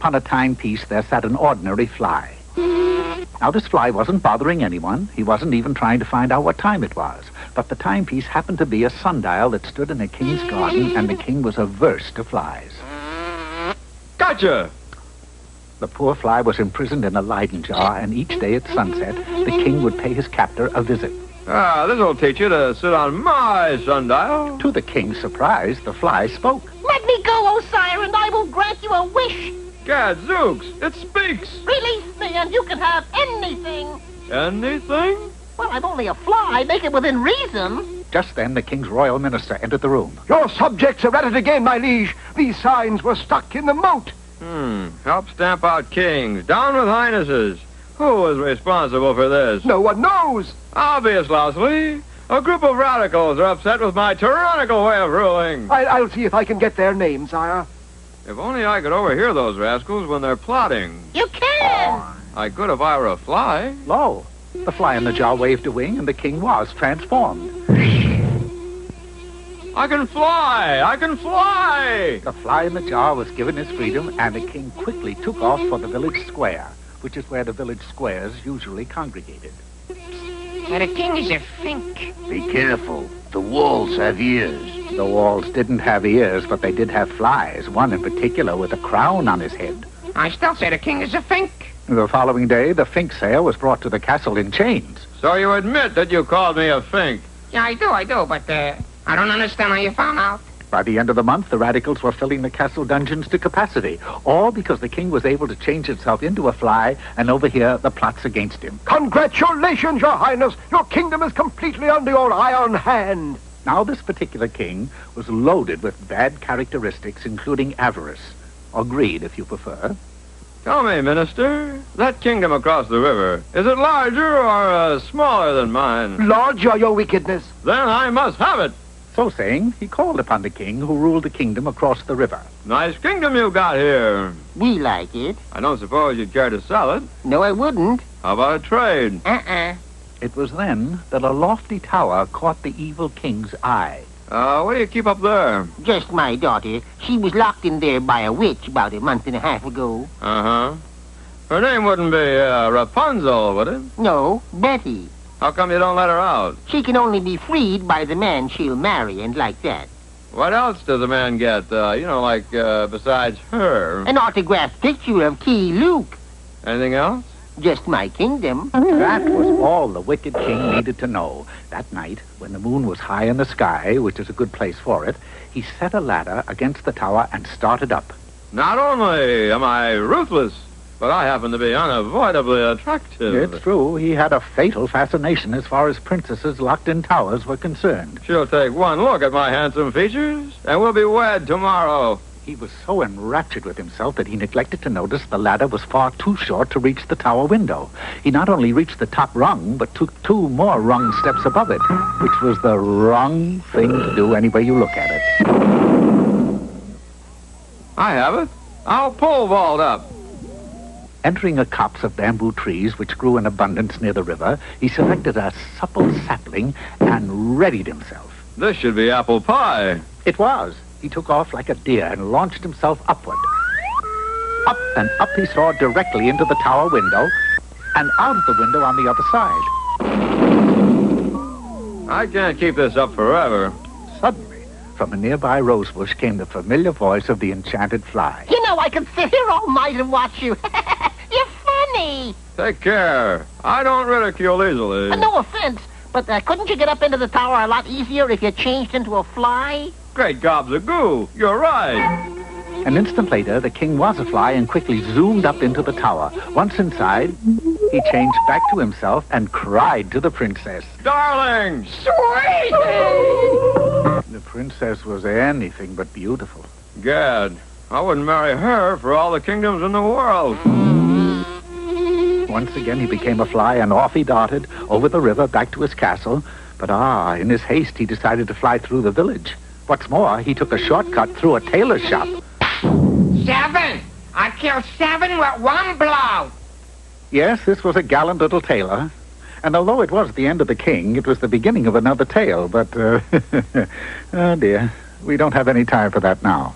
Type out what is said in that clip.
upon a timepiece there sat an ordinary fly. Now, this fly wasn't bothering anyone. He wasn't even trying to find out what time it was. But the timepiece happened to be a sundial that stood in a king's garden, and the king was averse to flies. Gotcha! The poor fly was imprisoned in a Leyden jar, and each day at sunset, the king would pay his captor a visit. This'll teach you to sit on my sundial. To the king's surprise, the fly spoke. Let me go, Sire, and I will grant you a wish. Gadzooks, it speaks. Release me, and you can have anything. Anything? Well, I'm only a fly. Make it within reason. Just then, the king's royal minister entered the room. Your subjects are at it again, my liege. These signs were stuck in the moat. Help stamp out kings. Down with highnesses. Who is responsible for this? No one knows. Obvious, Lousley. A group of radicals are upset with my tyrannical way of ruling. I'll see if I can get their names, sire. If only I could overhear those rascals when they're plotting. You can. I could if I were a fly. Lo, the fly in the jar waved a wing, and the king was transformed. I can fly! I can fly! The fly in the jar was given his freedom, and the king quickly took off for the village square, which is where the village squares usually congregated. The king is a fink. Be careful. The walls have ears. The walls didn't have ears, but they did have flies, one in particular with a crown on his head. I still say the king is a fink. The following day, the fink sayer was brought to the castle in chains. So you admit that you called me a fink? Yeah, I do, but I don't understand how you found out. By the end of the month, the radicals were filling the castle dungeons to capacity, all because the king was able to change himself into a fly and overhear the plots against him. Congratulations, your highness. Your kingdom is completely under your iron hand. Now, this particular king was loaded with bad characteristics, including avarice, or greed, if you prefer. Tell me, minister, that kingdom across the river, is it larger or smaller than mine? Larger, your wickedness. Then I must have it. So saying, he called upon the king who ruled the kingdom across the river. Nice kingdom you got here. We like it. I don't suppose you'd care to sell it. No, I wouldn't. How about a trade? It was then that a lofty tower caught the evil king's eye. What do you keep up there? Just my daughter. She was locked in there by a witch about a month and a half ago. Uh-huh. Her name wouldn't be Rapunzel, would it? No, Betty. How come you don't let her out? She can only be freed by the man she'll marry and like that. What else does a man get, besides her? An autographed picture of Key Luke. Anything else? Just my kingdom. That was all the wicked king needed to know. That night, when the moon was high in the sky, which is a good place for it, he set a ladder against the tower and started up. Not only am I ruthless, but I happen to be unavoidably attractive. It's true, he had a fatal fascination as far as princesses locked in towers were concerned. She'll take one look at my handsome features, and we'll be wed tomorrow. He was so enraptured with himself that he neglected to notice the ladder was far too short to reach the tower window. He not only reached the top rung, but took 2 more rung steps above it, which was the wrong thing to do any way you look at it. I have it. I'll pole vault up. Entering a copse of bamboo trees which grew in abundance near the river, he selected a supple sapling and readied himself. This should be apple pie. It was. He took off like a deer and launched himself upward. Up and up he soared directly into the tower window and out of the window on the other side. I can't keep this up forever. Suddenly, from a nearby rosebush came the familiar voice of the enchanted fly. You know, I could sit here all night and watch you. You're funny. Take care. I don't ridicule easily. No offense, but couldn't you get up into the tower a lot easier if you changed into a fly? Great gobs of goo. You're right. An instant later, the king was a fly and quickly zoomed up into the tower. Once inside, he changed back to himself and cried to the princess. Darling! Sweetie! The princess was anything but beautiful. Gad, I wouldn't marry her for all the kingdoms in the world. Once again, he became a fly and off he darted over the river back to his castle. But in his haste, he decided to fly through the village. What's more, he took a shortcut through a tailor's shop. 7! I killed 7 with 1 blow. Yes, this was a gallant little tailor. And although it was the end of the king, it was the beginning of another tale. But, oh dear, we don't have any time for that now.